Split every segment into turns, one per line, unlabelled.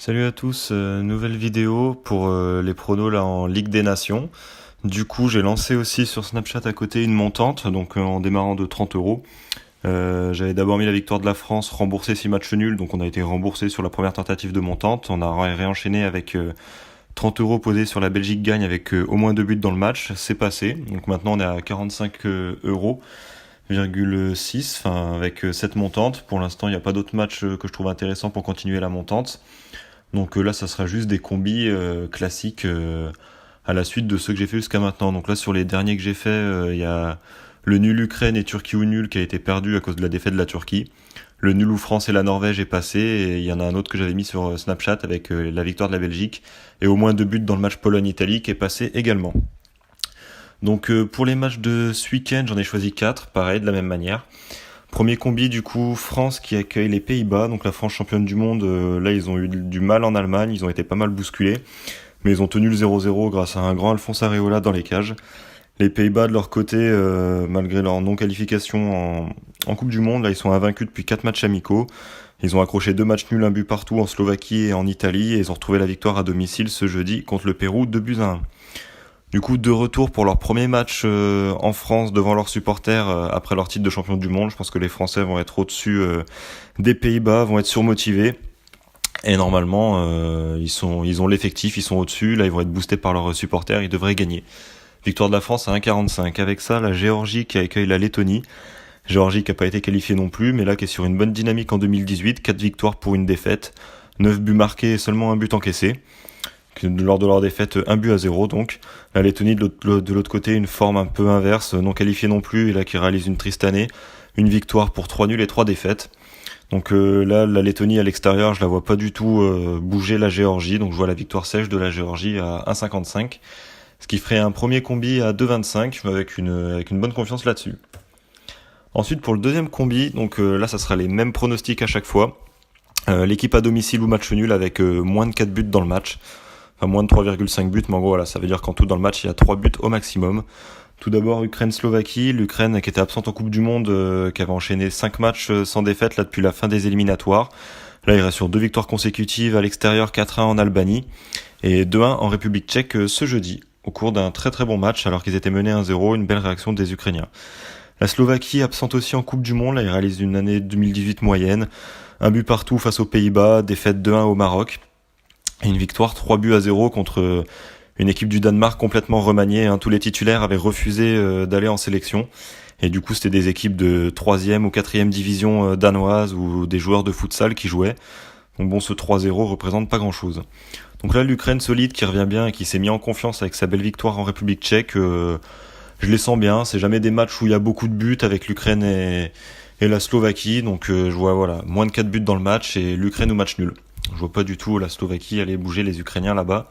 Salut à tous, nouvelle vidéo pour les pronos là en Ligue des Nations. Du coup, j'ai lancé aussi sur Snapchat à côté une montante, donc en démarrant de 30 euros. J'avais d'abord mis la victoire de la France, remboursé 6 matchs nuls, donc on a été remboursé sur la première tentative de montante. On a réenchaîné avec 30 euros posés sur la Belgique gagne avec au moins 2 buts dans le match, c'est passé. Donc maintenant on est à 45 euros. 6, enfin avec cette montante. Pour l'instant, il n'y a pas d'autres matchs que je trouve intéressants pour continuer la montante. Donc là, ça sera juste des combis classiques à la suite de ceux que j'ai fait jusqu'à maintenant. Donc là, sur les derniers que j'ai fait, il y a le nul Ukraine et Turquie ou nul qui a été perdu à cause de la défaite de la Turquie. Le nul où France et la Norvège est passé. Et il y en a un autre que j'avais mis sur Snapchat avec la victoire de la Belgique. Et au moins 2 buts dans le match Pologne-Italie qui est passé également. Donc pour les matchs de ce week-end, j'en ai choisi 4, pareil, de la même manière. Premier combi du coup, France qui accueille les Pays-Bas, donc la France championne du monde, là ils ont eu du mal en Allemagne, ils ont été pas mal bousculés, mais ils ont tenu le 0-0 grâce à un grand Alphonse Areola dans les cages. Les Pays-Bas de leur côté, malgré leur non-qualification en Coupe du Monde, là ils sont invaincus depuis 4 matchs amicaux. Ils ont accroché 2 matchs nuls, un but partout en Slovaquie et en Italie, et ils ont retrouvé la victoire à domicile ce jeudi contre le Pérou, 2-1. Du coup, de retour pour leur premier match en France devant leurs supporters après leur titre de champion du monde. Je pense que les Français vont être au-dessus des Pays-Bas, vont être surmotivés. Et normalement, ils ont l'effectif, ils sont au-dessus. Là, ils vont être boostés par leurs supporters, ils devraient gagner. Victoire de la France à 1,45. Avec ça, la Géorgie qui accueille la Lettonie. Géorgie qui n'a pas été qualifiée non plus, mais là qui est sur une bonne dynamique en 2018. 4 victoires pour une défaite. 9 buts marqués et seulement un but encaissé. Lors de leur défaite, 1-0 donc. La Lettonie de l'autre côté, une forme un peu inverse, non qualifiée non plus, et là qui réalise une triste année. Une victoire pour 3 nuls et 3 défaites. Donc là, la Lettonie à l'extérieur, je la vois pas du tout bouger la Géorgie, donc je vois la victoire sèche de la Géorgie à 1,55. Ce qui ferait un premier combi à 2,25, avec une bonne confiance là-dessus. Ensuite, pour le deuxième combi, donc là, ça sera les mêmes pronostics à chaque fois. L'équipe à domicile ou match nul avec moins de 4 buts dans le match. Enfin, moins de 3,5 buts, mais en gros, voilà, ça veut dire qu'en tout dans le match, il y a 3 buts au maximum. Tout d'abord, Ukraine-Slovaquie. L'Ukraine qui était absente en Coupe du Monde, qui avait enchaîné 5 matchs sans défaite là depuis la fin des éliminatoires. Là, il reste sur 2 victoires consécutives à l'extérieur, 4-1 en Albanie et 2-1 en République tchèque ce jeudi, au cours d'un très très bon match alors qu'ils étaient menés 1-0, une belle réaction des Ukrainiens. La Slovaquie, absente aussi en Coupe du Monde, là, ils réalisent une année 2018 moyenne. Un but partout face aux Pays-Bas, défaite 2-1 au Maroc. Et une victoire 3-0 contre une équipe du Danemark complètement remaniée. Tous les titulaires avaient refusé d'aller en sélection. Et du coup, c'était des équipes de 3e ou 4e division danoise ou des joueurs de futsal qui jouaient. Donc bon, ce 3-0 représente pas grand-chose. Donc là, l'Ukraine solide qui revient bien et qui s'est mis en confiance avec sa belle victoire en République tchèque, je les sens bien. C'est jamais des matchs où il y a beaucoup de buts avec l'Ukraine et la Slovaquie. Donc je vois voilà, moins de 4 buts dans le match et l'Ukraine au match nul. Je vois pas du tout la Slovaquie aller bouger les Ukrainiens là-bas.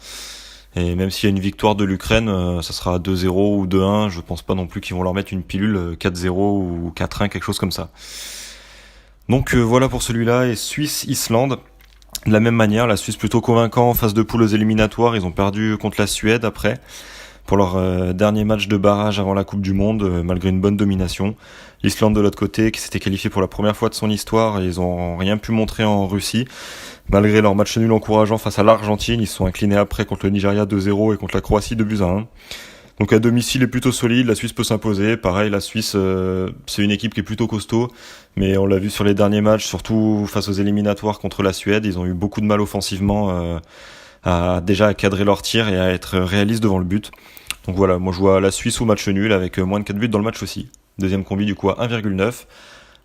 Et même s'il y a une victoire de l'Ukraine, ça sera 2-0 ou 2-1. Je pense pas non plus qu'ils vont leur mettre une pilule 4-0 ou 4-1, quelque chose comme ça. Donc voilà pour celui-là. Et Suisse-Islande. De la même manière, la Suisse plutôt convaincant en phase de poule aux éliminatoires. Ils ont perdu contre la Suède après, pour leur dernier match de barrage avant la Coupe du Monde, malgré une bonne domination. L'Islande de l'autre côté, qui s'était qualifiée pour la première fois de son histoire, et ils ont rien pu montrer en Russie. Malgré leur match nul encourageant face à l'Argentine, ils se sont inclinés après contre le Nigeria 2-0 et contre la Croatie 2-1. Donc à domicile est plutôt solide, la Suisse peut s'imposer. Pareil, la Suisse, c'est une équipe qui est plutôt costaud, mais on l'a vu sur les derniers matchs, surtout face aux éliminatoires contre la Suède, ils ont eu beaucoup de mal offensivement à cadrer leurs tirs et à être réalistes devant le but. Donc voilà, moi je vois la Suisse au match nul avec moins de 4 buts dans le match aussi. Deuxième combi du coup à 1,9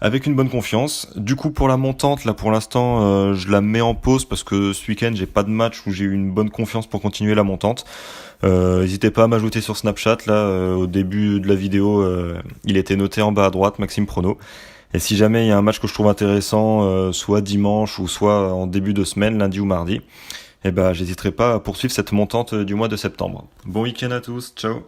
avec une bonne confiance. Du coup pour la montante, là pour l'instant je la mets en pause parce que ce week-end j'ai pas de match où j'ai eu une bonne confiance pour continuer la montante. N'hésitez pas à m'ajouter sur Snapchat, là au début de la vidéo il était noté en bas à droite, Maxime Prono. Et si jamais il y a un match que je trouve intéressant, soit dimanche ou soit en début de semaine, lundi ou mardi, eh ben j'hésiterai pas à poursuivre cette montante du mois de septembre. Bon week-end à tous, ciao.